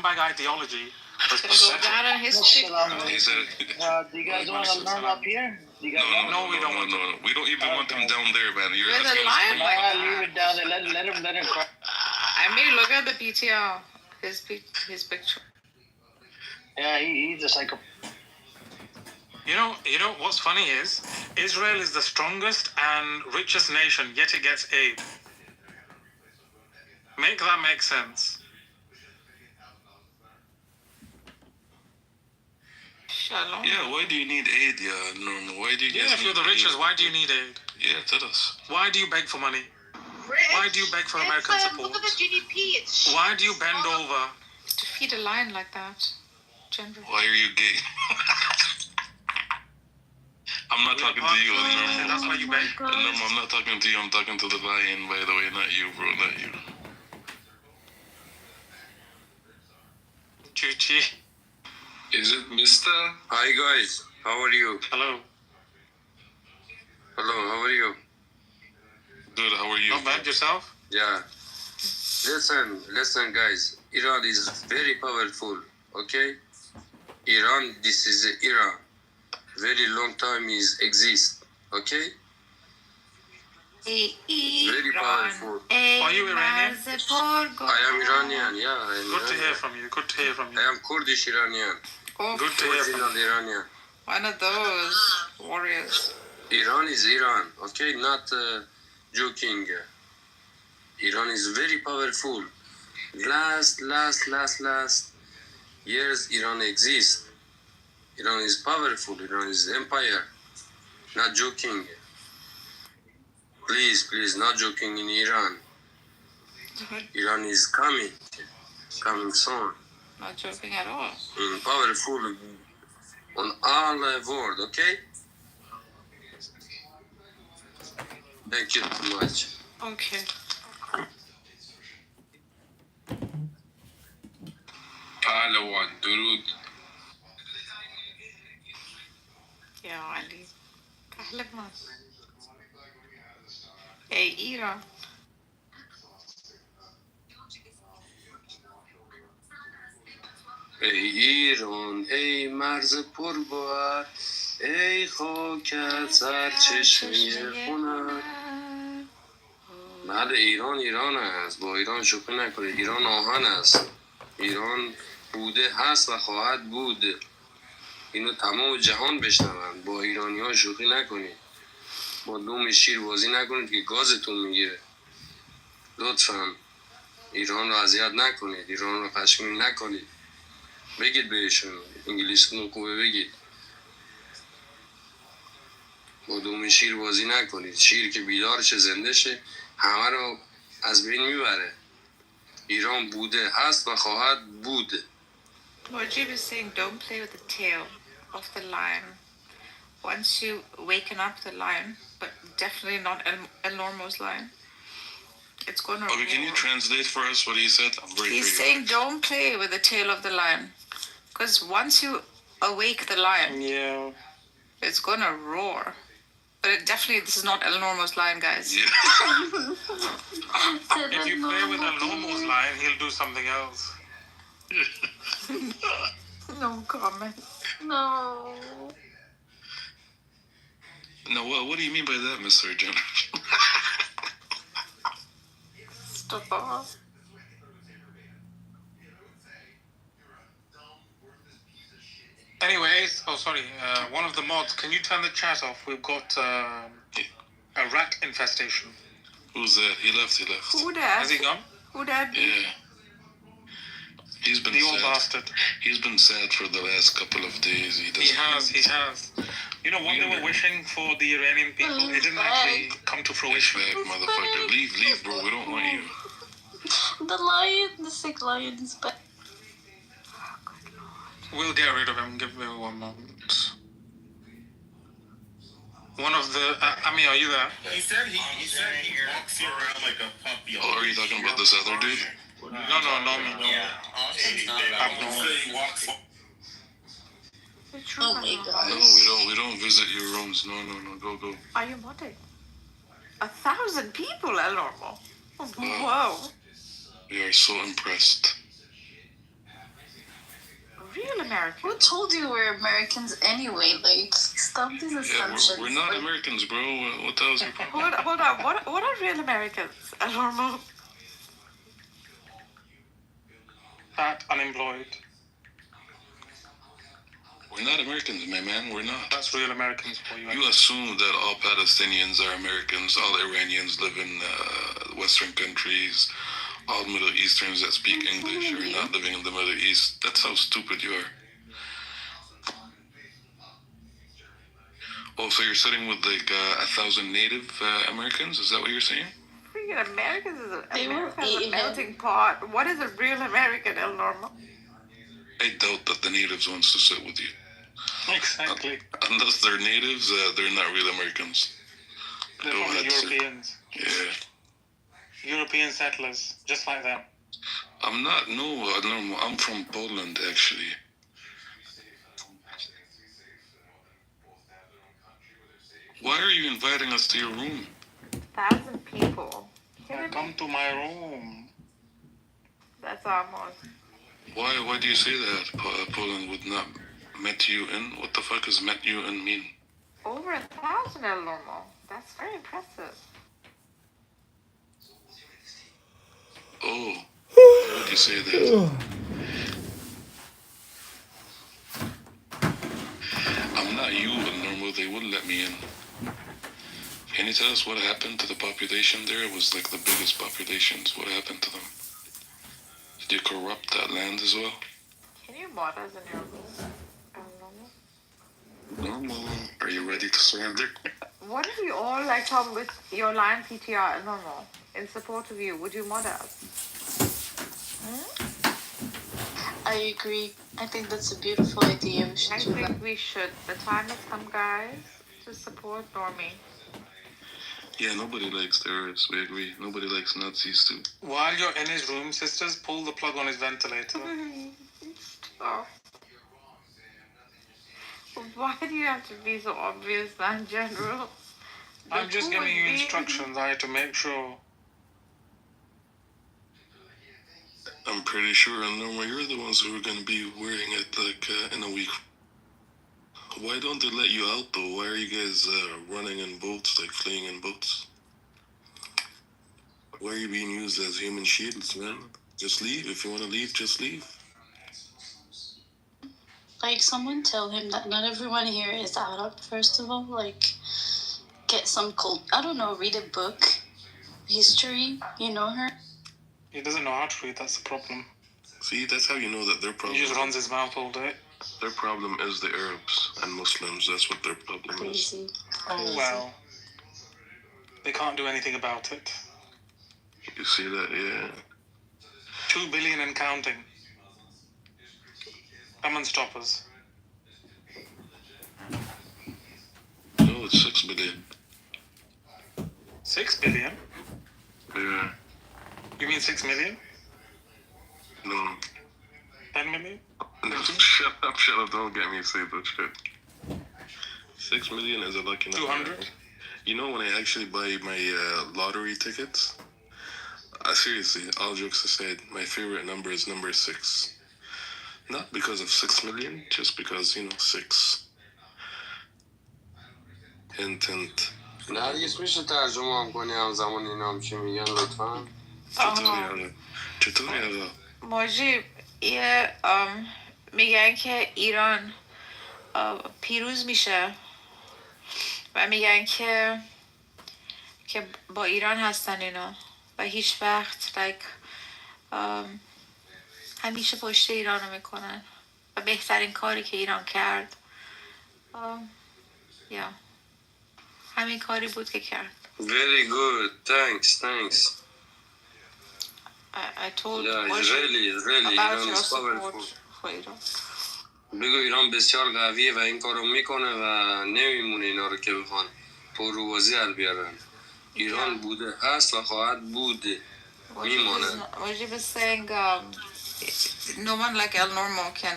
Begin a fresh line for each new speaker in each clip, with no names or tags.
scumbag ideology was
Go
pathetic.
down in history.
He said,
Do you guys want to learn up here? Do you guys
no, we don't. No. We don't even want them down there, man. You're
With a
asking us
lion
to
like
Nah,
that.
leave it down there. Let him cry.
I mean, look at the PTR. His picture.
Yeah, he's a psycho.
You know what's funny is Israel is the strongest and richest nation, yet it gets aid. Make that make sense.
Shalom.
Yeah, why do you need aid? Yeah, no. Why do you guys
If you're the richest, why do you need aid?
Yeah, tell us.
Why do you beg for money? Why do you beg for American support?
Look at the GDP. It's
Why do you bend over?
To feed a lion like that. Generally.
Why are you gay? I'm not talking to you.
And that's why you beg.
No, I'm not talking to you. I'm talking to the lion, by the way, not you, bro, not you.
Chuchi.
Is it Mr.? Hi guys, how are you?
Hello.
Hello, how are you?
Good, how are you?
Not bad yourself?
Yeah. Listen guys. Iran is very powerful, okay? Iran, this is Iran. Very long time is exist, okay? Very powerful.
Are you Iranian?
I am Iranian, yeah. I am
Good to
Iranian.
hear from you. Good to hear from you.
I am Kurdish Iranian.
Oh,
Good to hear from you.
Original Iranian.
one of those warriors.
Iran is Iran, okay? Not joking. Iran is very powerful. Last years, Iran exists. Iran is powerful. Iran is empire. Not joking. Please, not joking in Iran. Iran is coming soon.
Not joking at all.
Powerful on all world, okay? Thank you so much.
Okay.
پهلوان درود.
يا علي. أحلى Hey, Ira.
ای ایران ای مرز پربار ای خاکت سرچشمه خونت. بله ایران است. با ایران شوخی نکنید. ایران آهن است. ایران بوده هست و خواهد بود. اینو تمام جهان بشنوند. با ایرانی ها شوخی نکنید. با دوم شیر بازی نکنید که گازتون میگیره. لطفا ایران رو اذیت نکنید. ایران رو خشمگین نکنید. بگید بهشون انگلیسیتون خوبه بگید. با دوم شیر بازی نکنید. شیر که بیدار شه زنده شه همه رو از بین میبره. ایران بوده هست و خواهد بود.
Mojib is saying don't play with the tail of the lion. Once you waken up the lion, but definitely not El Normo's lion, it's going to
Okay, can you translate for us what he said? I'm very
He's
curious.
saying don't play with the tail of the lion. Because once you awake the lion,
Yeah.
it's going to roar. But definitely, this is not El Normo's lion, guys.
Yeah.
If you play with a Lomo's lion, he'll do something else.
No comment.
no.
Now, what do you mean by that, Mr. Jenner?
Stop off.
Anyways, one of the mods, can you turn the chat off? We've got a rat infestation.
Who's that? He left.
Who that?
Has he gone?
Who that?
Yeah. He's been
The old
sad.
bastard.
He's been sad for the last couple of days.
He has. You know what they were wishing for the Iranian people? It didn't actually come to fruition.
Back, motherfucker. Leave, bro. We don't want you.
The sick lion is back.
We'll get rid of him. Give me one moment. One of the... Ami, are you there?
He said he walks around like a puppy.
Oh, are you talking about this other dude?
No, me.
Yeah. Austin's not
Abnormal.
He walks.
Oh my god.
No, we don't visit your rooms. No. Go.
Are you modding? 1,000 people, El Normo. Whoa.
We are so impressed.
American?
Who told you we're Americans anyway? Like, stop these
Yeah,
assumptions.
we're not
Like,
Americans, bro. What the hell's your problem?
Hold on. What are real Americans? Normal.
Fat, unemployed.
We're not Americans, my man. We're not.
That's real Americans for you.
You assume that all Palestinians are Americans, all Iranians live in Western countries, all Middle Easterns that speak English are not living in the Middle East. That's how stupid you are. Oh, so you're sitting with like 1,000 Native Americans? Is that what you're saying?
Freaking Americans is
They were
America is a
eating
melting pot. What is a real American, El Normal?
I doubt that the natives wants to sit with you.
Exactly.
Unless they're natives, they're not real Americans.
They're
Go
from the
ahead, sir.
Europeans.
Yeah.
European settlers, just like them.
I'm not, no, I'm from Poland, actually. Why are you inviting us to your room?
1,000 people.
Come to my room.
That's almost.
Why do you say that? Poland would not met you in? What the fuck does met you in mean?
Over 1,000, El Normal. That's very impressive.
Oh, why would you say that? I'm not you, normal. They would let me in. Can you tell us what happened to the population there? It was like the biggest populations. What happened to them? Did you corrupt that land as well?
Can you mod us in your room, El Normal?
Normal. Are you ready to surrender?
What if you all like come with your Lion PTR, El Normal, in support of you? Would you mod us?
I agree. I think that's a beautiful idea. We should
I
do that.
think we should. The time has come, guys, to support Normie.
Yeah, nobody likes terrorists. We agree. Nobody likes Nazis too.
While you're in his room, sisters, pull the plug on his ventilator.
Oh. Why do you have to be so obvious, man, General?
I'm just
Who
giving you
would be-
instructions. I had to make sure.
I'm pretty sure, Norma, you're the ones who are going to be wearing it like in a week. Why don't they let you out though? Why are you guys running in boats, like fleeing in boats? Why are you being used as human shields, man? Just leave. If you want to leave, just leave.
Like, someone tell him that not everyone here is Arab, first of all. Like, get some I don't know, read a book. History, you know her?
He doesn't know how to read. That's the problem.
See, that's how you know that their problem.
He just runs his mouth all day.
Their problem is the Arabs and Muslims. That's what their problem is.
Crazy.
Oh well. They can't do anything about it.
You see that? Yeah.
2 billion and counting. Come and stop us.
No, it's 6 billion.
6 billion?
Yeah.
You mean 6 million?
No.
10 million?
No, shut up, don't get me to say that shit. 6 million is a lucky number.
200?
You know, when I actually buy my lottery tickets, seriously, all jokes aside, my favorite number is number 6. Not because of 6 million, just because, 6. Intent.
نرگس میشه ترجمه هم کنی هم زمان اینا هم چی میگن لطفا؟
چطوری آقا؟
موجی یه میگن که ایران پیروز میشه و میگن که با ایران هستن اینا و هیچ وقت همیشه پشت ایران رو میکنن و بهترین کاری که ایران کرد یا همین کاری بود که کرد.
Very good, thanks.
I told
Yeah,
Moji
really,
about
ایران
your
is powerful.
support for ایران.
بگو ایران بسیار قویه و این کارو میکنه و نمیمونه اینا رو که بخوان پروازی حل بیارن. ایران بوده هست و خواهد بود. میمونه.
Moji was saying no one like El Normo can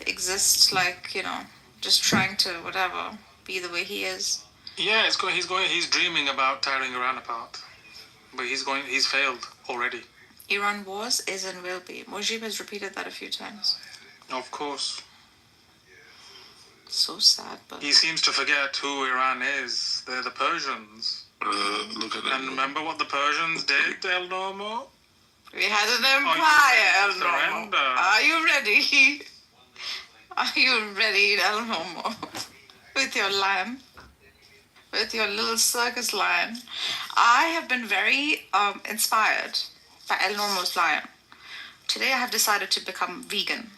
exist just trying to whatever be the way he is.
Yeah, he's dreaming about tearing Iran apart. But he's failed already.
Iran was, is, and will be. Mujib has repeated that a few times.
Of course.
So sad, but
He seems to forget who Iran is. They're the Persians.
Look at that.
And remember what the Persians did, El Normo?
we had an empire,
Oh,
El
you
Normo.
surrender.
Are you ready? Are you ready, El Normo? With your lion? With your little circus lion? I have been very inspired by El Normo's lion. Today I have decided to become vegan.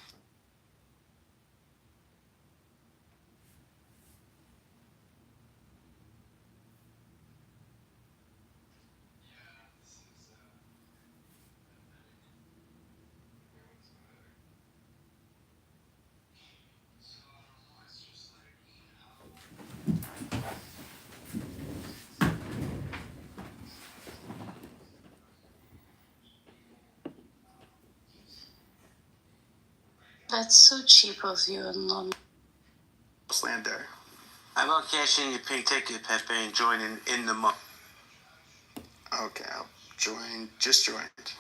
That's so cheap of you, and
Slander.
How about cashing your pink ticket, Pepe, and joining in the month?
Okay, I'll join. Just joined.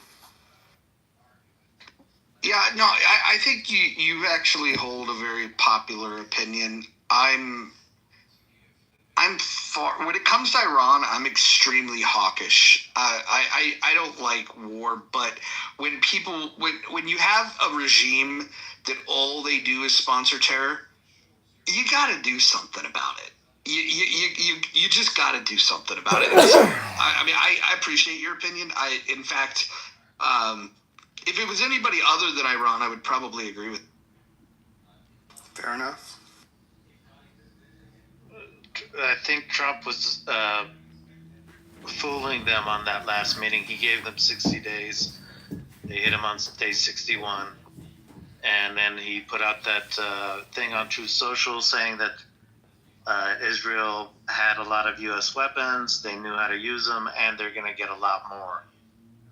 Yeah, no, I think you actually hold a very popular opinion. I'm far when it comes to Iran, I'm extremely hawkish. I don't like war, but when people when you have a regime that all they do is sponsor terror, you got to do something about it. You just got to do something about it. I mean, I appreciate your opinion. In fact, if it was anybody other than Iran, I would probably agree with.
Fair enough.
I think Trump was fooling them on that last meeting. He gave them 60 days. They hit him on day 61. And then he put out that thing on Truth Social saying that Israel had a lot of U.S. weapons, they knew how to use them, and they're going to get a lot more.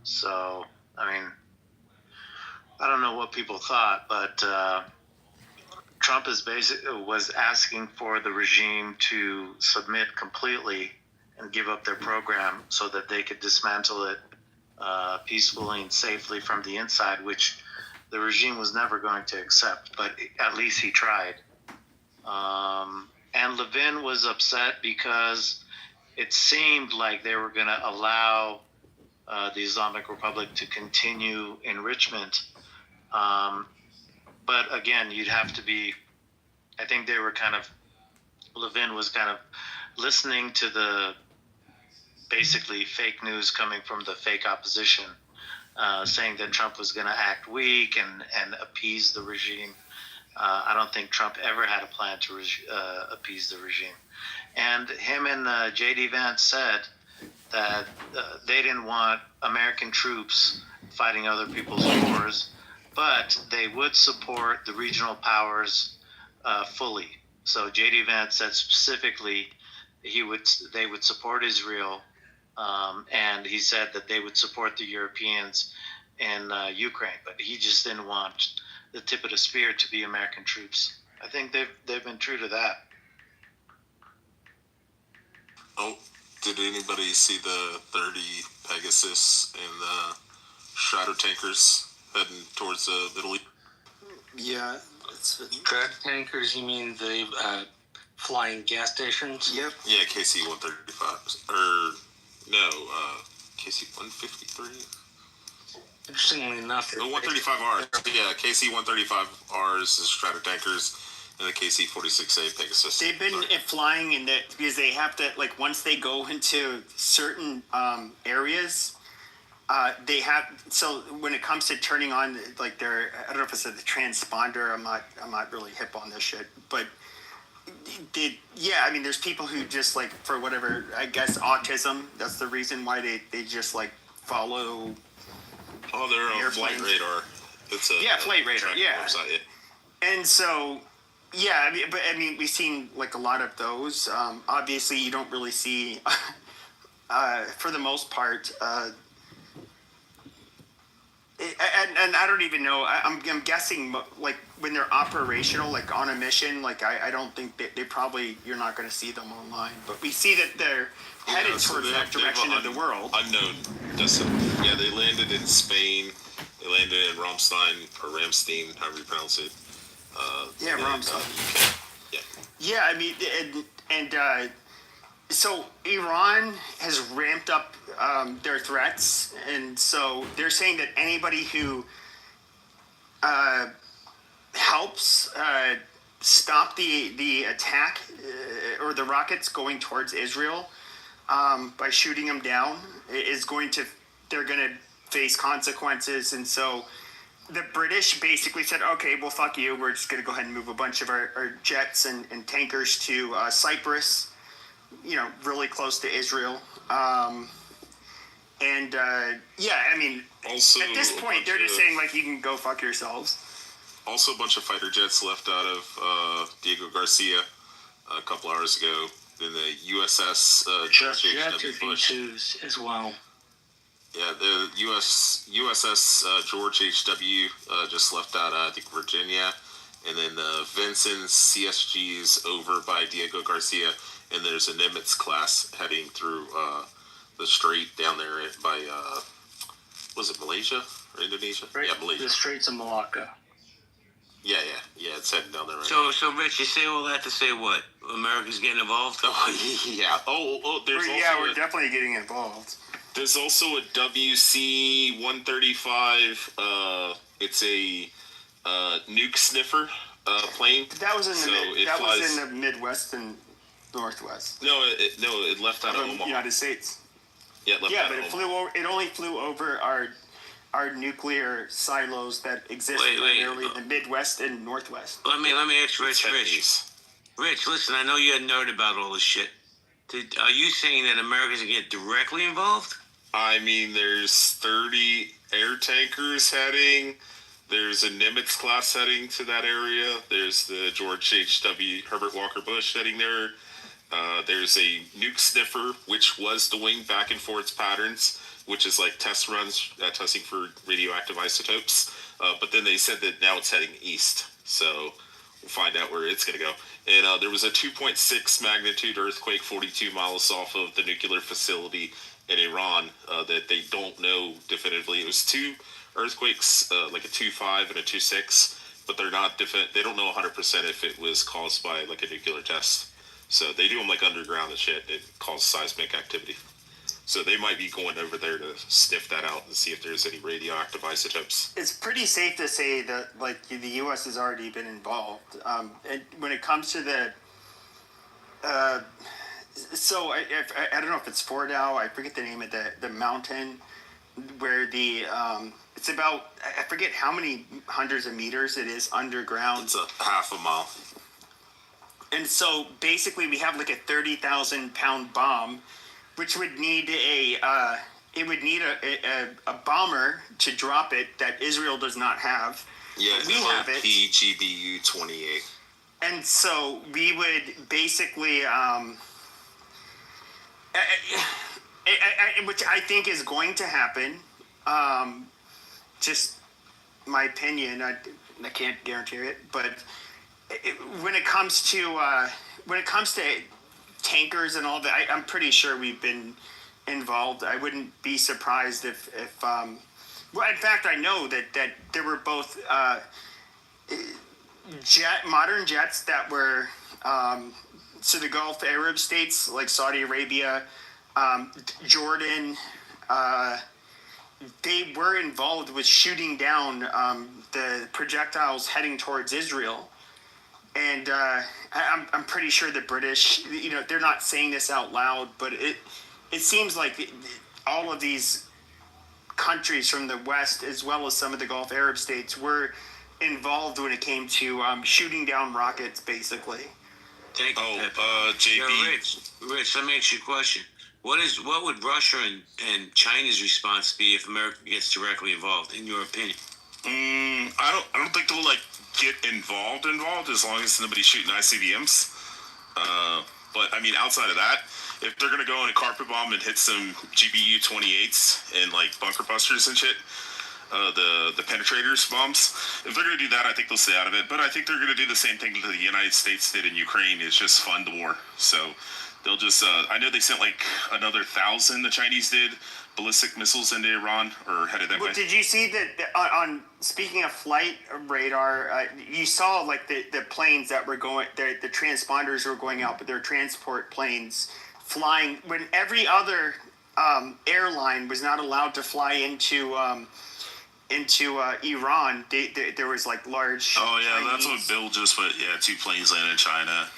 So, I mean, I don't know what people thought, but Trump was asking for the regime to submit completely and give up their program so that they could dismantle it peacefully and safely from the inside, which the regime was never going to accept, but at least he tried. And Levin was upset because it seemed like they were going to allow the Islamic Republic to continue enrichment. But again, you'd have to be, I think they were Levin was kind of listening to the basically fake news coming from the fake opposition, saying that Trump was going to act weak and appease the regime. I don't think Trump ever had a plan to appease the regime. And him and J.D. Vance said that they didn't want American troops fighting other people's wars, but they would support the regional powers fully. So J.D. Vance said specifically they would support Israel, and he said that they would support the Europeans in Ukraine, but he just didn't want the tip of the spear to be American troops. I think they've been true to that.
Oh, did anybody see the 30 Pegasus and the Shadow tankers heading towards the Middle East?
Yeah.
Drug tankers, you mean the flying gas stations?
Yep.
Yeah, KC-135. Or, no, KC-153?
Interestingly enough,
The 135Rs. Yeah, KC-135Rs is Strato tankers, and the KC-46A Pegasus.
They've been flying in that because they have to, like, once they go into certain areas, they have, so when it comes to turning on, like, their, I don't know if it's the transponder, I'm not really hip on this shit, but yeah, I mean, there's people who just, like, for whatever, I guess autism, that's the reason why they just, like, follow.
Oh, they're on Flight Radar. It's a
Flight Radar, yeah.
Website, yeah.
And so, yeah, I mean, we've seen, like, a lot of those. Obviously, you don't really see, for the most part, and I don't even know. I'm guessing, like, when they're operational, like on a mission, like I don't think they probably, you're not going to see them online. But we see that they're headed towards that direction of the world.
Unknown. Yeah, they landed in Spain. They landed in Ramstein or Ramstein, however you pronounce it.
Yeah, Rome saw it. Yeah, I mean, so Iran has ramped up their threats, and so they're saying that anybody who helps stop the attack or the rockets going towards Israel by shooting them down they're going to face consequences. And so the British basically said, okay, well, fuck you. We're just going to go ahead and move a bunch of our jets and tankers to Cyprus, really close to Israel. Yeah, I mean,
Also,
at this point, they're just saying, like, you can go fuck yourselves.
Also, a bunch of fighter jets left out of Diego Garcia a couple hours ago. Then the USS
Just
George
jet
H.W.
or
Bush.
B2s as well.
Yeah, the USS George H.W. Just left out, I think, Virginia. And then the Vincent's CSG is over by Diego Garcia. And there's a Nimitz class heading through the strait down there by, was it Malaysia or Indonesia?
Right?
Yeah, Malaysia.
The Straits of Malacca.
Yeah, it's heading down there right
So Rich, you say all that to say what? America's getting involved?
Oh, yeah. There's
we're definitely getting involved.
There's also a WC-135. It's a nuke sniffer plane.
That was in the Midwest and Northwest.
No, it left out of Omaha.
United States.
Yeah, it left out of Omaha.
It only flew over our nuclear silos that exist primarily in the Midwest and Northwest.
Let me ask Rich. Rich, listen, I know you're a nerd about all this shit. Are you saying that America's going to get directly involved?
I mean, there's 30 air tankers heading. There's a Nimitz class heading to that area. There's the George H.W. Herbert Walker Bush heading there. There's a nuke sniffer, which was doing back and forth patterns, which is like test runs, testing for radioactive isotopes. But then they said that now it's heading east. So we'll find out where it's going to go. And there was a 2.6 magnitude earthquake 42 miles off of the nuclear facility in Iran that they don't know definitively. It was two earthquakes, like a 2.5 and a 2.6, but they're not they don't know 100% if it was caused by like a nuclear test. So they do them like underground and shit. It causes seismic activity. So they might be going over there to sniff that out and see if there's any radioactive isotopes.
It's pretty safe to say that like the U.S. has already been involved. And when it comes to the, so I don't know if it's Fordow. I forget the name of the mountain where the it's about, I forget how many hundreds of meters it is underground.
It's a half a mile.
And so basically we have like a 30,000 pound bomb, which would need a bomber to drop it that Israel does not have.
Yeah,
we have it.
PGBU-28.
And so we would basically, which I think is going to happen. Just my opinion. I can't guarantee it, but when it comes to tankers and all that, I'm pretty sure we've been involved. I wouldn't be surprised if well, in fact, I know that there were both modern jets that were so the Gulf Arab states like Saudi Arabia, Jordan, they were involved with shooting down the projectiles heading towards Israel. And I'm pretty sure the British, they're not saying this out loud, but it seems like all of these countries from the West, as well as some of the Gulf Arab states, were involved when it came to shooting down rockets, basically.
Thank you.
JB.
Yo, Rich, let me ask you a question. What would Russia and China's response be if America gets directly involved, in your opinion?
I don't think they'll get involved as long as nobody's shooting ICBMs. But I mean, outside of that, if they're gonna go in a carpet bomb and hit some GBU-28s and bunker busters and shit, the penetrators bombs, if they're gonna do that, I think they'll stay out of it. But I think they're gonna do the same thing that the United States did in Ukraine, is just fund the war. So they'll just I know they sent another 1,000, the Chinese did,
ballistic missiles into Iran or headed that way.
Did you see that on speaking of flight radar, you saw like the planes that were going, the transponders were going out, but they're transport planes flying when every other airline was not allowed to fly into Iran. There was like large.
Oh yeah,
Chinese.
that's what Bill just put. Yeah, 2 planes landed in China.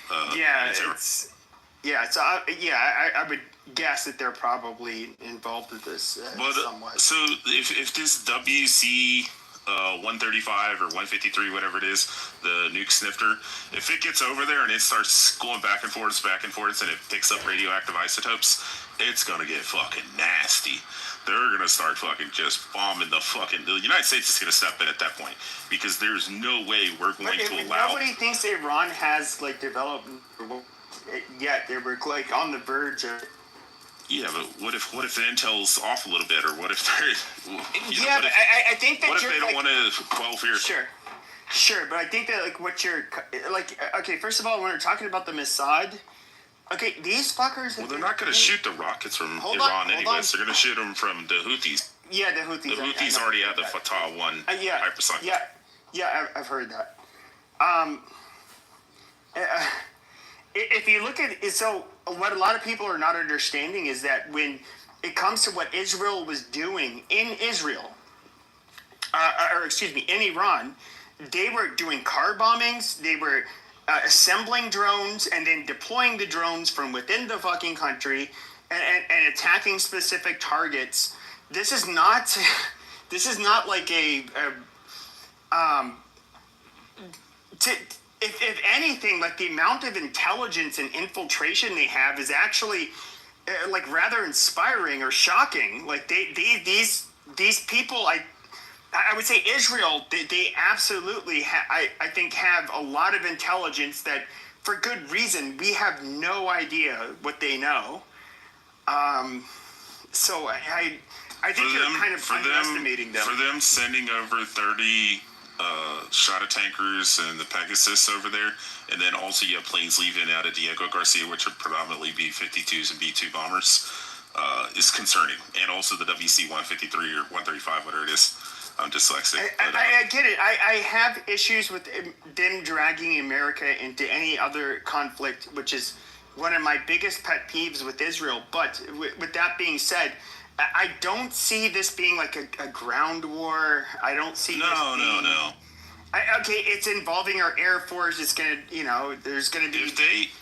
So I would guess that they're probably involved with this somewhat.
So if this WC 135 or 153, whatever it is, the nuke snifter, if it gets over there and it starts going back and forth, and it picks up radioactive isotopes, it's gonna get fucking nasty. They're gonna start fucking just bombing the United States is gonna step in at that point because there's no way we're going to allow.
Nobody thinks Iran has like developed yet. They were like on the verge of.
Yeah, but what if the intel's off a little bit, or what if they're?
I think that.
What if they don't want to quell fear?
Sure, but I think that like what you're like. Okay, first of all, when we're talking about the Mossad, okay, these fuckers.
Well, they're not going to shoot the rockets from Iran anyways. They're going to shoot them from the Houthis.
Yeah, the Houthis.
The Houthis already have the Fatah 1 hypersonic.
Yeah, I've heard that. If you look at it, so what a lot of people are not understanding is that when it comes to what Israel was doing in Israel, in Iran, they were doing car bombings, they were assembling drones and then deploying the drones from within the fucking country and attacking specific targets. This is not like if anything, like the amount of intelligence and infiltration they have is actually like rather inspiring or shocking. Like these people, I would say Israel, they absolutely I think have a lot of intelligence that for good reason we have no idea what they know. So I think you're kind of underestimating them.
For them sending over 30 Strata tankers and the Pegasus over there, and then also you have planes leaving out of Diego Garcia, which would predominantly be 52s and B-2 bombers, is concerning. And also the WC-153 or 135, whatever it is. I'm dyslexic.
I get it. I have issues with them dragging America into any other conflict, which is one of my biggest pet peeves with Israel. But with that being said, I don't see this being like a ground war. I don't see
No.
Okay, it's involving our Air Force. It's going to, there's going to be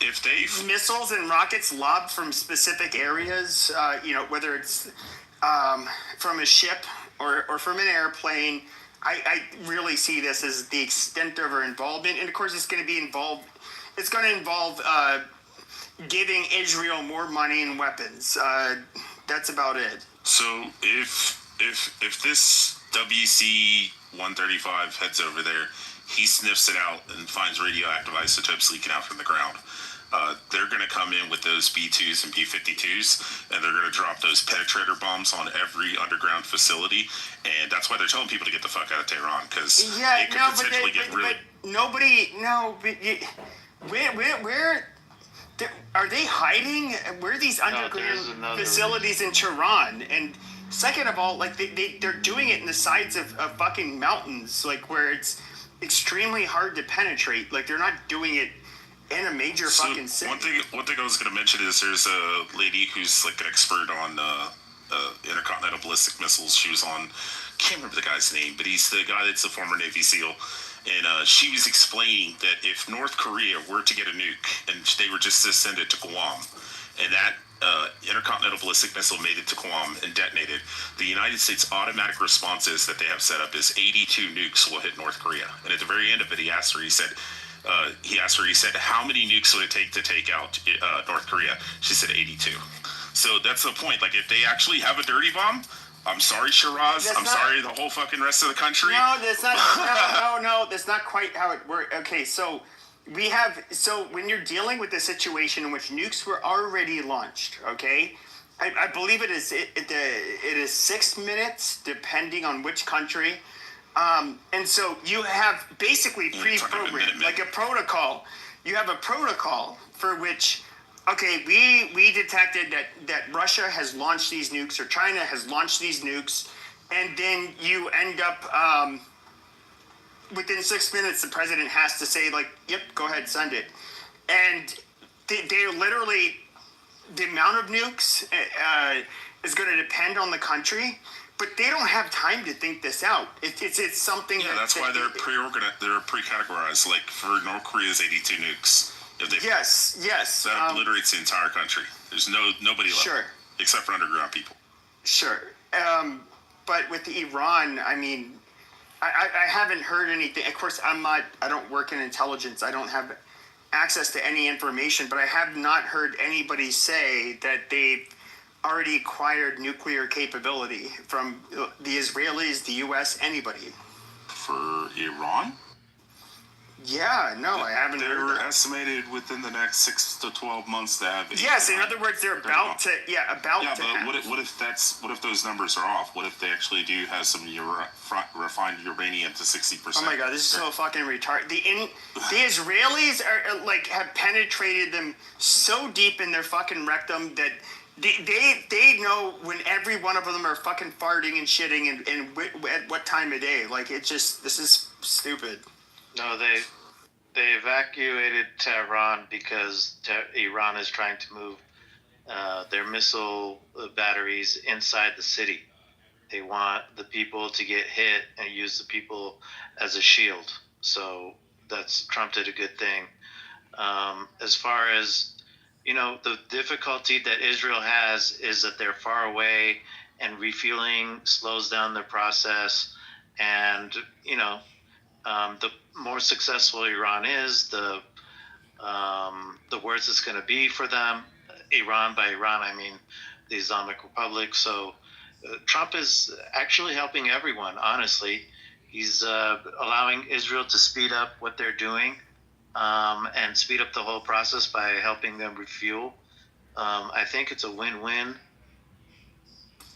if they
missiles and rockets lobbed from specific areas, whether it's from a ship or from an airplane. I really see this as the extent of our involvement. And of course, it's going to involve giving Israel more money and weapons. That's about it.
So if this WC-135 heads over there, he sniffs it out and finds radioactive isotopes leaking out from the ground. They're going to come in with those B-2s and B-52s, and they're going to drop those penetrator bombs on every underground facility. And that's why they're telling people to get the fuck out of Tehran, because it could potentially get really...
Where are they hiding? Where are these underground facilities in Tehran? And second of all, like they're doing it in the sides of fucking mountains, like where it's extremely hard to penetrate. Like they're not doing it in a major fucking city.
One thing I was going to mention is there's a lady who's like an expert on intercontinental ballistic missiles. She was on, can't remember the guy's name, but he's the guy that's a former Navy SEAL. And she was explaining that if North Korea were to get a nuke and they were just to send it to Guam, and that intercontinental ballistic missile made it to Guam and detonated, the United States automatic responses that they have set up is 82 nukes will hit North Korea. And at the very end of it, he asked her, he said, how many nukes would it take to take out North Korea? She said 82. So that's the point. Like, if they actually have a dirty bomb, I'm sorry, Shiraz. I'm sorry, the whole fucking rest of the country.
No, that's not. No, that's not quite how it works. Okay, so when you're dealing with a situation in which nukes were already launched, okay, I believe it is 6 minutes depending on which country, and so you have basically pre-programmed like a protocol. You have a protocol for which okay, we detected that Russia has launched these nukes, or China has launched these nukes, and then you end up within 6 minutes, the president has to say, like, yep, go ahead, send it. And they literally, the amount of nukes is going to depend on the country, but they don't have time to think this out. It's something.
Yeah, that's why they're they're pre-categorized. Like for North Korea's 82 nukes. If they,
yes.
That obliterates the entire country. There's nobody left.
Sure.
Except for underground people.
Sure. But with Iran, I mean, I haven't heard anything. Of course, I don't work in intelligence. I don't have access to any information, but I have not heard anybody say that they've already acquired nuclear capability from the Israelis, the U.S., anybody.
For Iran?
Yeah, no, I haven't
They're
heard that.
estimated within the next 6 to 12 months to have.
Yes, in other words, they're about to. Yeah, about
yeah,
to.
but
have.
what if those numbers are off? What if they actually do have some refined uranium to 60%?
Oh my god, this is so fucking retarded. The Israelis are like have penetrated them so deep in their fucking rectum that they know when every one of them are fucking farting and shitting and at what time of day. Like this is stupid.
No, they evacuated Tehran because Iran is trying to move their missile batteries inside the city. They want the people to get hit and use the people as a shield. So Trump did a good thing. As far as, the difficulty that Israel has is that they're far away and refueling slows down their process. And, the more successful Iran is, the worse it's going to be for them. Iran, by Iran, I mean the Islamic Republic. So Trump is actually helping everyone, honestly. He's allowing Israel to speed up what they're doing and speed up the whole process by helping them refuel. I think it's a win-win.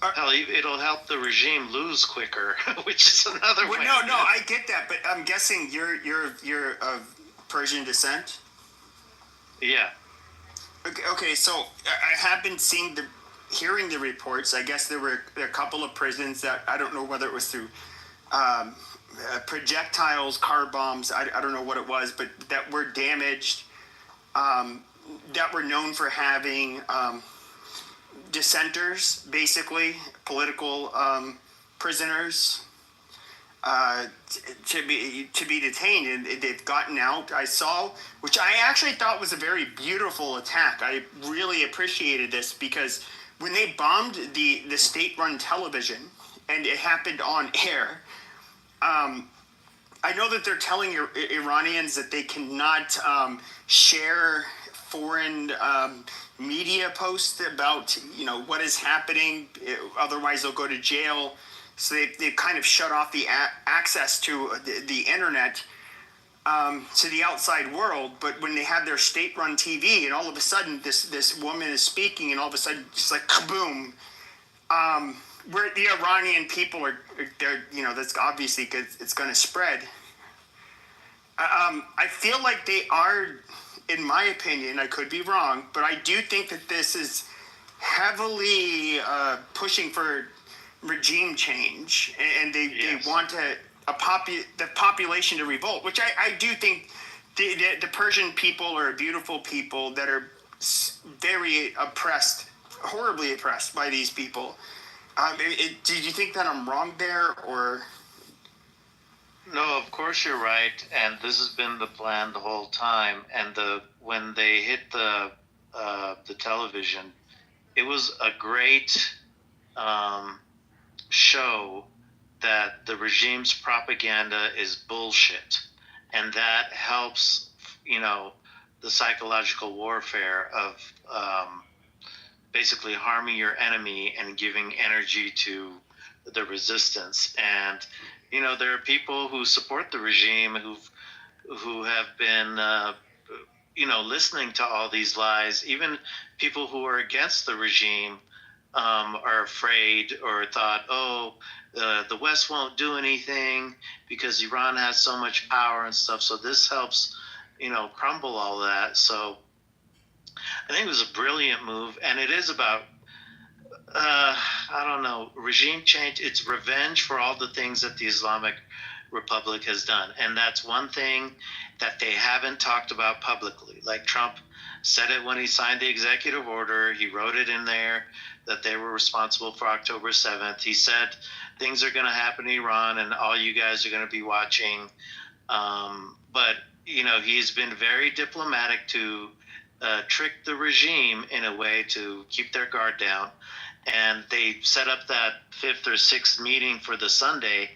Hell, it'll help the regime lose quicker, which is another way.
No, I get that, but I'm guessing you're of Persian descent.
Yeah.
Okay, so I have been hearing the reports. I guess there were a couple of prisons that I don't know whether it was through projectiles, car bombs. I don't know what it was, but that were damaged. That were known for having dissenters, basically political prisoners, to be detained, and they've gotten out. I saw, which I actually thought was a very beautiful attack. I really appreciated this because when they bombed the state-run television, and it happened on air. I know that they're telling Iranians that they cannot share foreign media posts about what is happening, otherwise they'll go to jail. So they've kind of shut off the access to the internet to the outside world. But when they have their state-run TV, and all of a sudden this woman is speaking, and all of a sudden it's like kaboom. Where the Iranian people they're that's obviously good. It's going to spread. I feel like they are, in my opinion, I could be wrong, but I do think that this is heavily pushing for regime change, and they want the population to revolt, which I do think the Persian people are a beautiful people that are very oppressed, horribly oppressed by these people. Did you think that I'm wrong there, or?
No, of course you're right, and this has been the plan the whole time. And when they hit the television, it was a great show that the regime's propaganda is bullshit, and that helps the psychological warfare of basically harming your enemy and giving energy to the resistance. And there are people who support the regime who have been listening to all these lies. Even people who are against the regime are afraid, or thought, the West won't do anything because Iran has so much power and stuff. So this helps crumble all that. So I think it was a brilliant move, and it is about I don't know, regime change. It's revenge for all the things that the Islamic Republic has done, and that's one thing that they haven't talked about publicly. Like Trump said it when he signed the executive order. He wrote it in there that they were responsible for October 7th. He said things are going to happen in Iran, and all you guys are going to be watching. But you know, he's been very diplomatic to trick the regime in a way to keep their guard down. And they set up that fifth or sixth meeting for the Sunday,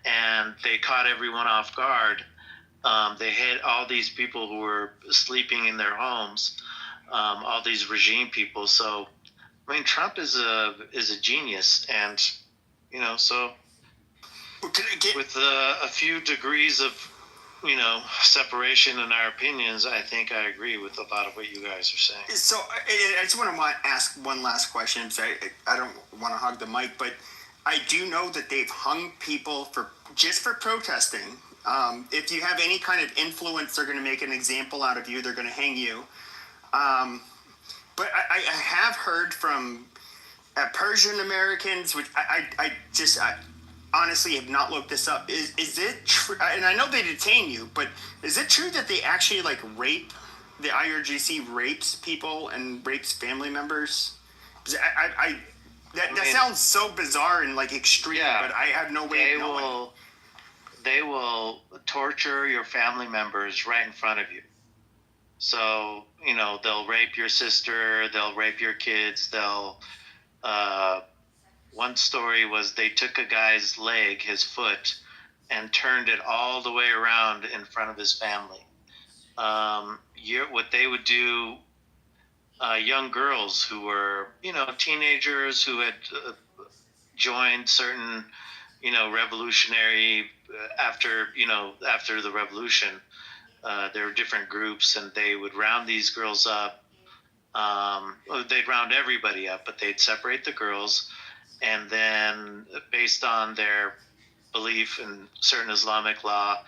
and they caught everyone off guard. They hit all these people who were sleeping in their homes, all these regime people. So, I mean, Trump is a genius, and you know, so with a few degrees of separation in our opinions, I think I agree with a lot of what you guys are saying.
So I just want to ask one last question. Because I don't want to hog the mic, but I do know that they've hung people for protesting. If you have any kind of influence, they're going to make an example out of you. They're going to hang you. But I have heard from Persian Americans, which I honestly have not looked this up. Is it true? And I know they detain you, but is it true that they actually like rape? The IRGC rapes people and rapes family members? That sounds so bizarre and like extreme, but I have no way of knowing.
They will torture your family members right in front of you. So, you know, they'll rape your sister, they'll rape your kids, they'll one story was they took a guy's leg, his foot, and turned it all the way around in front of his family. What they would do, young girls who were, you know, teenagers who had joined certain, you know, revolutionary after the revolution, there were different groups, and they would round these girls up. They'd round everybody up, but they'd separate the girls, and then based on their belief in certain Islamic law,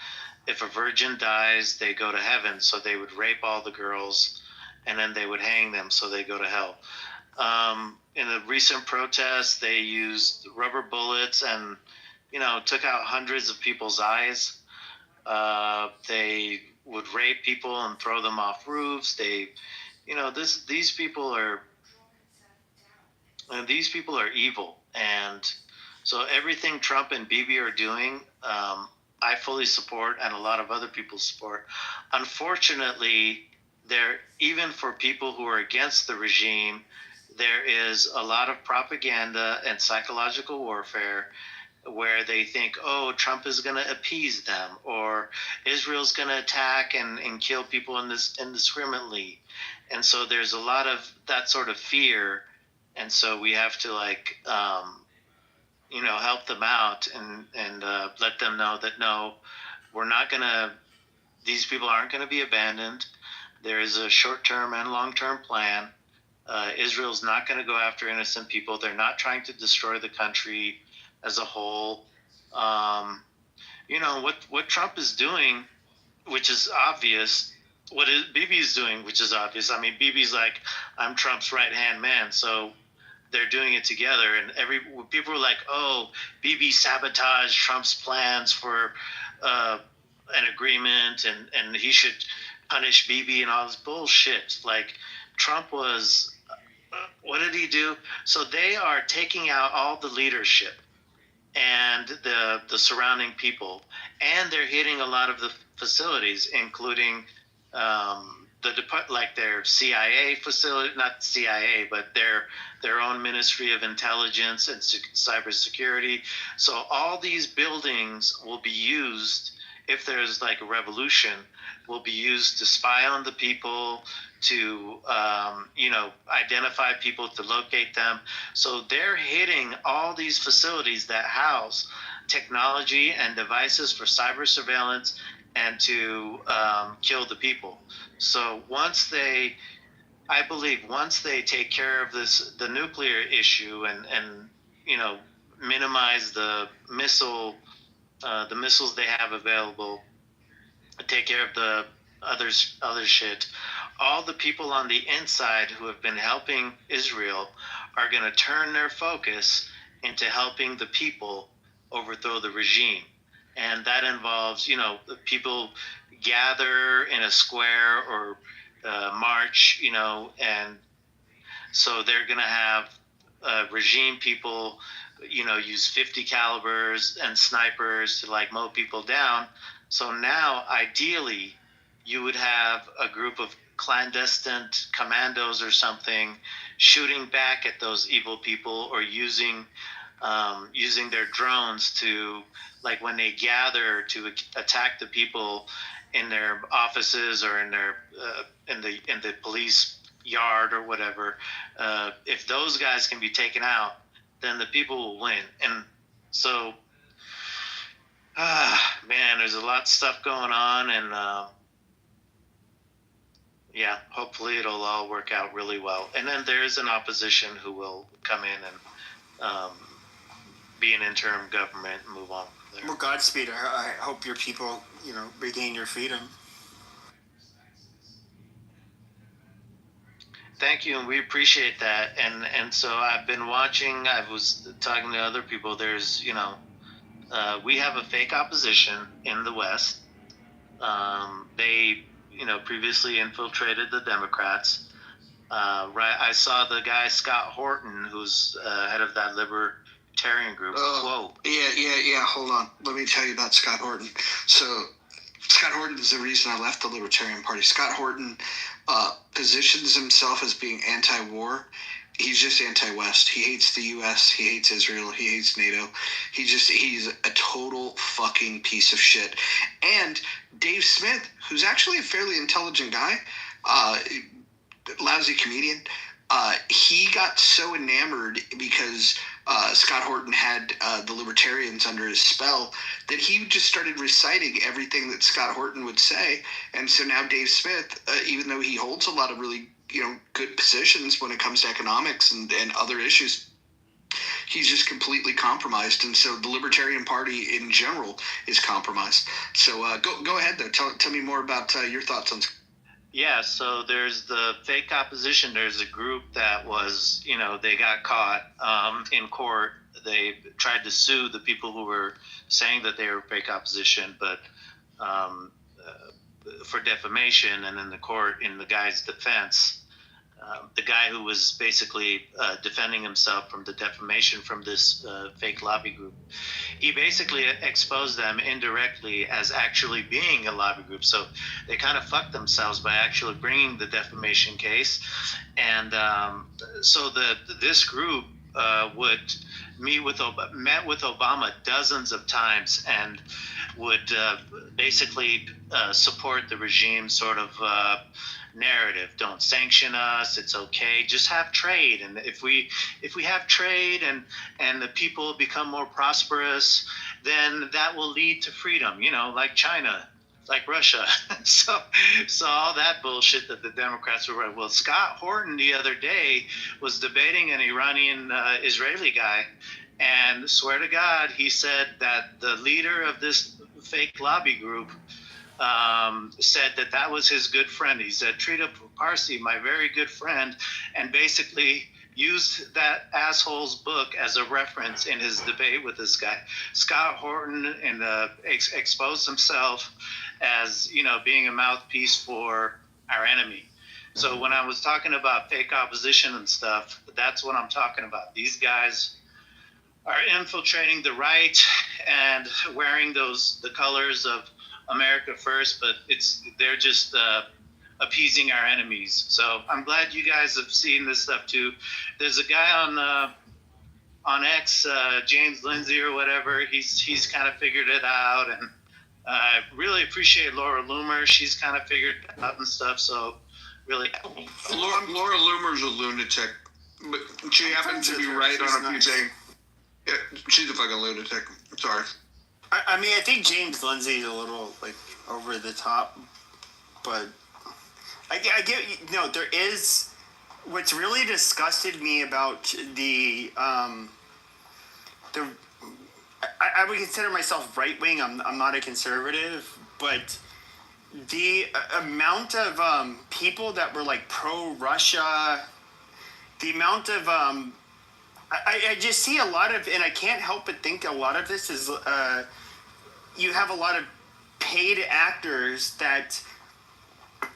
if a virgin dies, they go to heaven. So they would rape all the girls, and then they would hang them, so they go to hell. In a recent protest, they used rubber bullets and, you know, took out hundreds of people's eyes. They would rape people and throw them off roofs. They, you know, these people are evil, and so everything Trump and Bibi are doing, I fully support, and a lot of other people support. Unfortunately, even for people who are against the regime, there is a lot of propaganda and psychological warfare where they think, oh, Trump is going to appease them, or Israel's going to attack and kill people indiscriminately. And so there's a lot of that sort of fear. And so we have to help them out and let them know that, no, we're not going to, these people aren't going to be abandoned. There is a short-term and long-term plan. Israel's not going to go after innocent people. They're not trying to destroy the country as a whole. What Trump is doing, which is obvious, what Bibi's doing, which is obvious. I mean, Bibi's like, I'm Trump's right-hand man, so they're doing it together. And people were like, oh, Bibi sabotaged Trump's plans for an agreement, and he should punish Bibi and all this bullshit. Like, Trump was, what did he do? So they are taking out all the leadership and the surrounding people, and they're hitting a lot of the facilities, including their CIA facility, not CIA, but their own Ministry of Intelligence and Cybersecurity. So all these buildings will be used, if there's like a revolution, will be used to spy on the people, to identify people, to locate them. So they're hitting all these facilities that house technology and devices for cyber surveillance and to kill the people. So once they take care of the nuclear issue and minimize the missiles they have available, take care of the other shit, all the people on the inside who have been helping Israel are going to turn their focus into helping the people overthrow the regime. And that involves, people gather in a square or march, and so they're going to have regime people, use 50 calibers and snipers to like mow people down. So now, ideally, you would have a group of clandestine commandos or something shooting back at those evil people, or using their drones to, like, when they gather to attack the people in their offices or in their in the police yard or whatever. If those guys can be taken out, then the people will win. And so, man, there's a lot of stuff going on, and yeah, hopefully it'll all work out really well. And then there's an opposition who will come in and be an interim government and move on from there.
Well, Godspeed. I hope your people, regain your freedom.
Thank you, and we appreciate that. And so I've been watching. I was talking to other people. There's, we have a fake opposition in the West. They, previously infiltrated the Democrats. Right, I saw the guy Scott Horton, who's head of that libertarian group.
Oh, yeah. Hold on. Let me tell you about Scott Horton. So, Scott Horton is the reason I left the Libertarian Party. Scott Horton positions himself as being anti-war. He's just anti-West. He hates the U.S. He hates Israel. He hates NATO. He's a total fucking piece of shit. And Dave Smith, who's actually a fairly intelligent guy, lousy comedian, he got so enamored because Scott Horton had the libertarians under his spell that he just started reciting everything that Scott Horton would say. And so now Dave Smith, even though he holds a lot of really good positions when it comes to economics and other issues, he's just completely compromised. And so the Libertarian Party in general is compromised. So go ahead, though. Tell me more about your thoughts on.
Yeah, so there's the fake opposition. There's a group that was, they got caught in court. They tried to sue the people who were saying that they were fake opposition, but for defamation. And in the court, in the guy's defense, the guy who was basically defending himself from the defamation from this fake lobby group, he basically exposed them indirectly as actually being a lobby group. So they kind of fucked themselves by actually bringing the defamation case. And so this group met with Obama dozens of times and would basically support the regime sort of narrative. Don't sanction us, it's okay, just have trade. And if we have trade and the people become more prosperous, then that will lead to freedom, like China, like Russia. so all that bullshit that the Democrats were right. Well, Scott Horton the other day was debating an Iranian Israeli guy, and swear to God, he said that the leader of this fake lobby group said that was his good friend. He said, Trita Parsi, my very good friend, and basically used that asshole's book as a reference in his debate with this guy. Scott Horton and exposed himself as, being a mouthpiece for our enemy. So when I was talking about fake opposition and stuff, that's what I'm talking about. These guys are infiltrating the right and wearing the colors of America first, but they're just appeasing our enemies. So I'm glad you guys have seen this stuff too. There's a guy on X, James Lindsay or whatever. He's kind of figured it out, and I really appreciate Laura Loomer. She's kind of figured it out and stuff. So really,
Laura Loomer's a lunatic, but she happens to be right on a few things. Yeah, she's a fucking lunatic. Sorry.
I mean, I think James Lindsay's a little, over the top, but I get, there is, what's really disgusted me about I would consider myself right-wing. I'm not a conservative, but the amount of people that were like pro-Russia, the amount of I just see a lot of, and I can't help but think a lot of this is you have a lot of paid actors that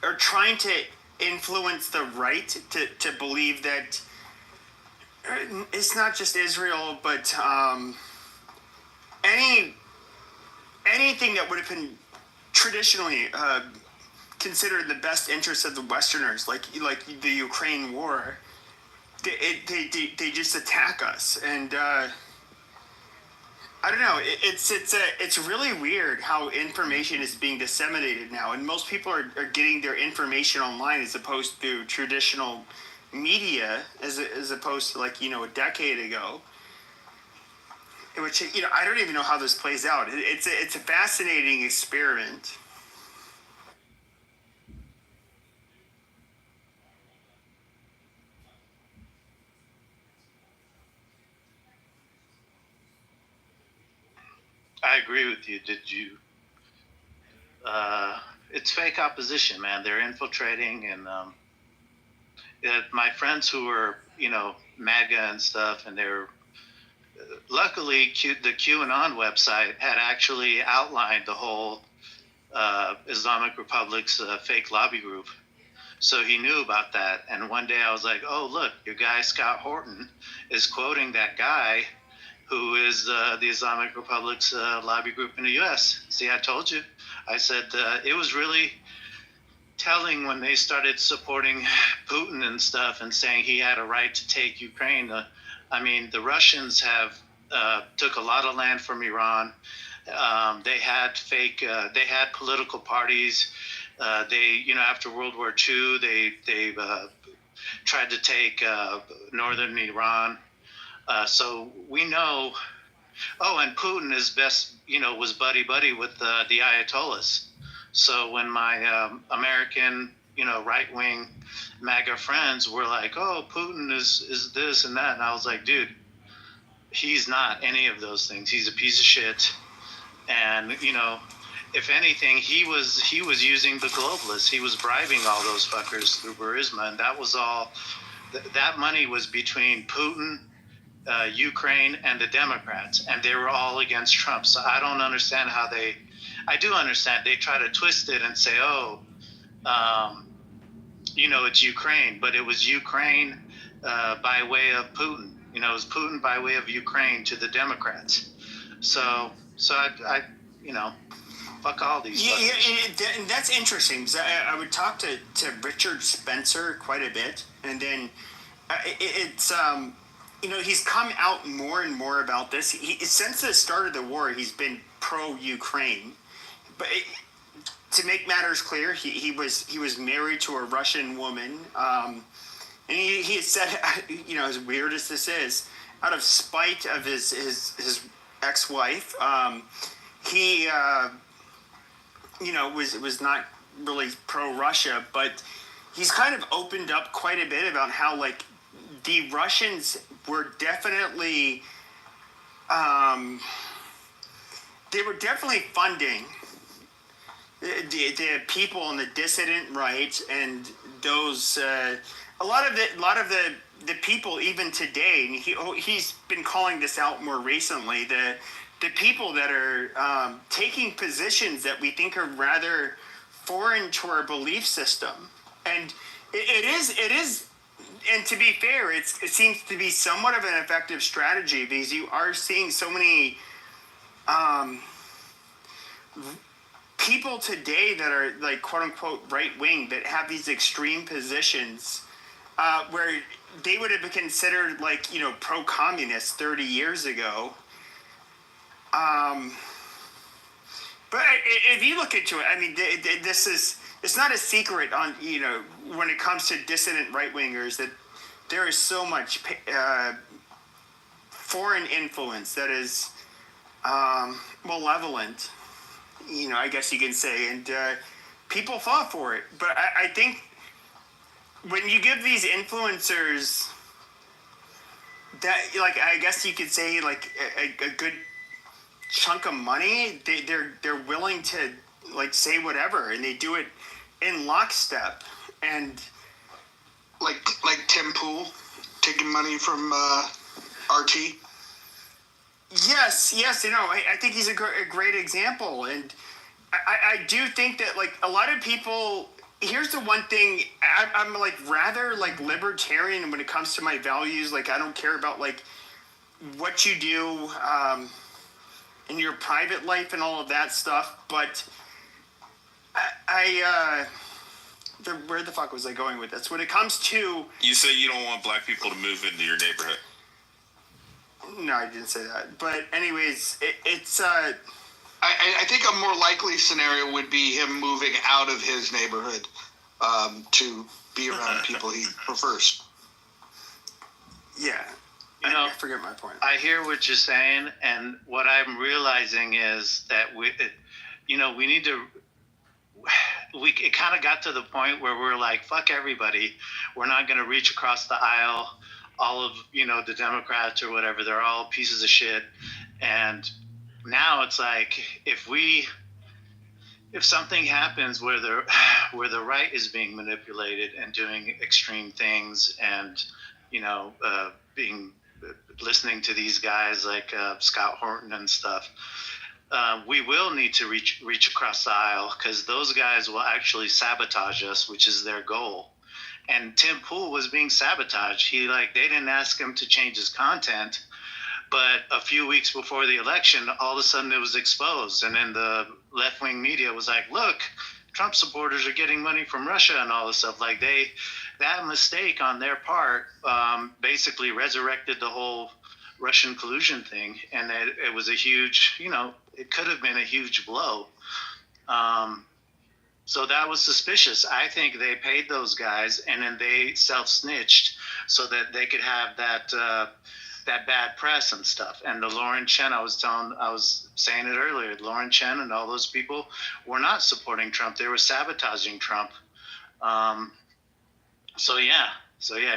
are trying to influence the right to believe that it's not just Israel, but anything that would have been traditionally considered the best interests of the Westerners, like the Ukraine war, they just attack us, and I don't know. It's really weird how information is being disseminated now, and most people are getting their information online as opposed to traditional media, as opposed to like a decade ago. Which I don't even know how this plays out. It's a fascinating experiment.
I agree with you. Did you? It's fake opposition, man. They're infiltrating, and my friends who were, MAGA and stuff, and they're luckily the QAnon website had actually outlined the whole Islamic Republic's fake lobby group. So he knew about that. And one day I was like, oh, look, your guy Scott Horton is quoting that guy who is the Islamic Republic's lobby group in the U.S. See, I told you. I said it was really telling when they started supporting Putin and stuff and saying he had a right to take Ukraine. I mean, the Russians have took a lot of land from Iran. They had they had political parties. After World War II, they tried to take northern Iran. So we know. Oh, and Putin is was buddy with the Ayatollahs. So when my American, right wing MAGA friends were like, "Oh, Putin is this and that," and I was like, "Dude, he's not any of those things. He's a piece of shit." And if anything, he was using the globalists. He was bribing all those fuckers through Burisma, and that was all. That money was between Putin, Ukraine, and the Democrats, and they were all against Trump. So I don't understand how they. I do understand they try to twist it and say, "Oh, it's Ukraine," but it was Ukraine by way of Putin. It was Putin by way of Ukraine to the Democrats. So I fuck all these.
And that's interesting because I would talk to Richard Spencer quite a bit, and then it's he's come out more and more about this. Since the start of the war, he's been pro-Ukraine, but to make matters clear, he was married to a Russian woman, and he said, as weird as this is, out of spite of his ex-wife, he was not really pro-Russia, but he's kind of opened up quite a bit about how like the Russians were definitely they were definitely funding the people on the dissident right, and those a lot of the people even today, and he's been calling this out more recently, the people that are taking positions that we think are rather foreign to our belief system. And it is, and to be fair, it seems to be somewhat of an effective strategy, because you are seeing so many people today that are like quote unquote right wing that have these extreme positions where they would have been considered like pro-communist 30 years ago. But if you look into it, I mean, it's not a secret on when it comes to dissident right wingers that there is so much foreign influence that is malevolent, I guess you can say, and people fall for it. But I think when you give these influencers that, like, I guess you could say, like a good chunk of money, they're willing to like say whatever, and they do it in lockstep. And
like Tim Pool taking money from RT.
yes, I think he's a great example, and I do think that like a lot of people. Here's the one thing I'm like rather like libertarian when it comes to my values. Like I don't care about like what you do in your private life and all of that stuff, but where the fuck was I going with this? When it comes to...
You say you don't want black people to move into your neighborhood.
No, I didn't say that. But anyways, it's...
I think a more likely scenario would be him moving out of his neighborhood to be around people he prefers.
Yeah. I forget my point.
I hear what you're saying, and what I'm realizing is that we need to... It kind of got to the point where we're like, fuck everybody. We're not going to reach across the aisle. All of, the Democrats or whatever, they're all pieces of shit. And now it's like, if something happens where the right is being manipulated and doing extreme things and, listening to these guys like Scott Horton and stuff, we will need to reach across the aisle, because those guys will actually sabotage us, which is their goal. And Tim Pool was being sabotaged. They didn't ask him to change his content, but a few weeks before the election, all of a sudden it was exposed. And then the left-wing media was like, look, Trump supporters are getting money from Russia and all this stuff. That mistake on their part basically resurrected the whole Russian collusion thing. And it was a huge, it could have been a huge blow. So that was suspicious. I think they paid those guys, and then they self-snitched so that they could have that bad press and stuff. And the Lauren Chen, I was saying it earlier, Lauren Chen and all those people were not supporting Trump. They were sabotaging Trump. So yeah,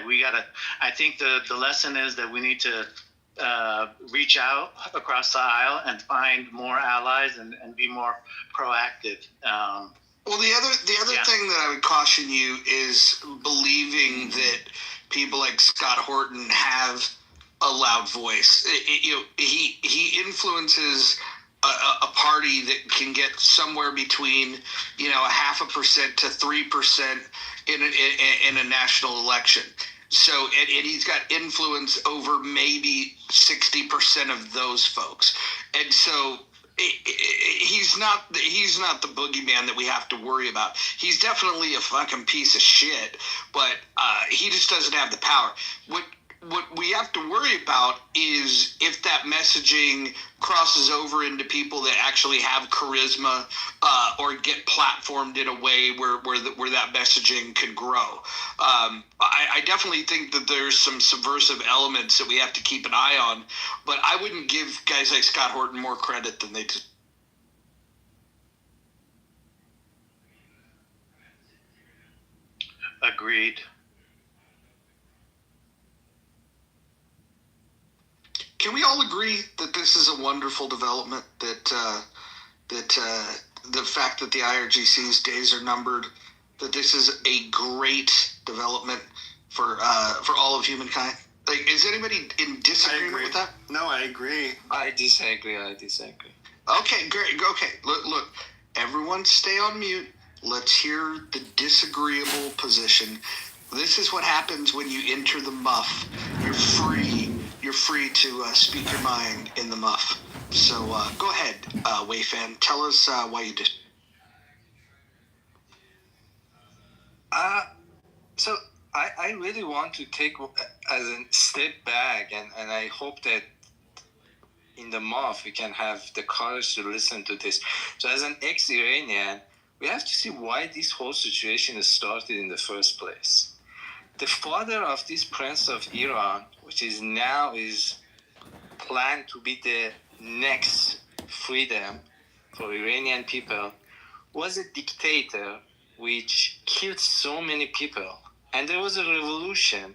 we gotta. I think the lesson is that we need to reach out across the aisle and find more allies and be more proactive.
Well, the other thing that I would caution you is believing that people like Scott Horton have a loud voice. He influences a party that can get somewhere between 0.5% to 3% in a national election. So and he's got influence over maybe 60% of those folks, and so. He's not the boogeyman that we have to worry about. He's definitely a fucking piece of shit, but he just doesn't have the power. What we have to worry about is if that messaging crosses over into people that actually have charisma or get platformed in a way where that messaging can grow. I definitely think that there's some subversive elements that we have to keep an eye on, but I wouldn't give guys like Scott Horton more credit than they do.
Agreed.
Can we all agree that this is a wonderful development? That the fact that the IRGC's days are numbered, that this is a great development for all of humankind. Is anybody in disagreement with that?
No, I agree.
I disagree.
Okay, great. Okay, look. Everyone, stay on mute. Let's hear the disagreeable position. This is what happens when you enter the muff. You're free. You're free to speak your mind in the muff. So go ahead, Wayfan. Tell us why you did.
So I really want to take as a step back, and I hope that in the month we can have the courage to listen to this. So as an ex-Iranian, we have to see why this whole situation started in the first place. The father of this Prince of Iran, which is planned to be the next freedom for Iranian people, was a dictator which killed so many people. And there was a revolution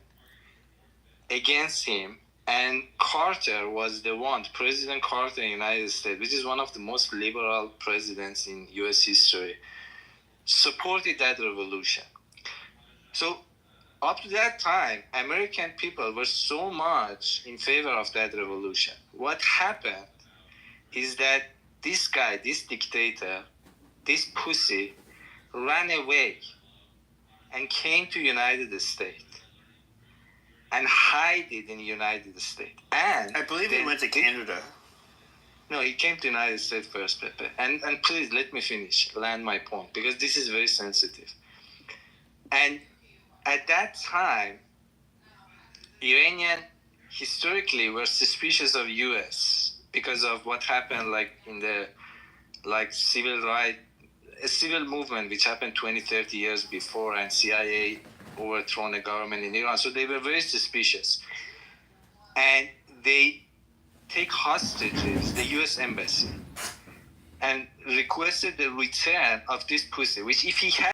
against him And Carter was the one, President Carter in the United States, which is one of the most liberal presidents in US history, supported that revolution. So up to that time, American people were so much in favor of that revolution. What happened is that this guy, this dictator, this pussy, ran away and came to United States and hid it in the United States. And
I believe he went to Canada.
No, he came to United States first, Pepe. And please let me finish, land my point, because this is very sensitive. And at that time, Iranian historically were suspicious of U.S. because of what happened, like in the civil right, a civil movement which happened 20, 30 years before, and CIA overthrown the government in Iran. So they were very suspicious, and they take hostages the U.S. embassy and requested the return of this pussy, which if he had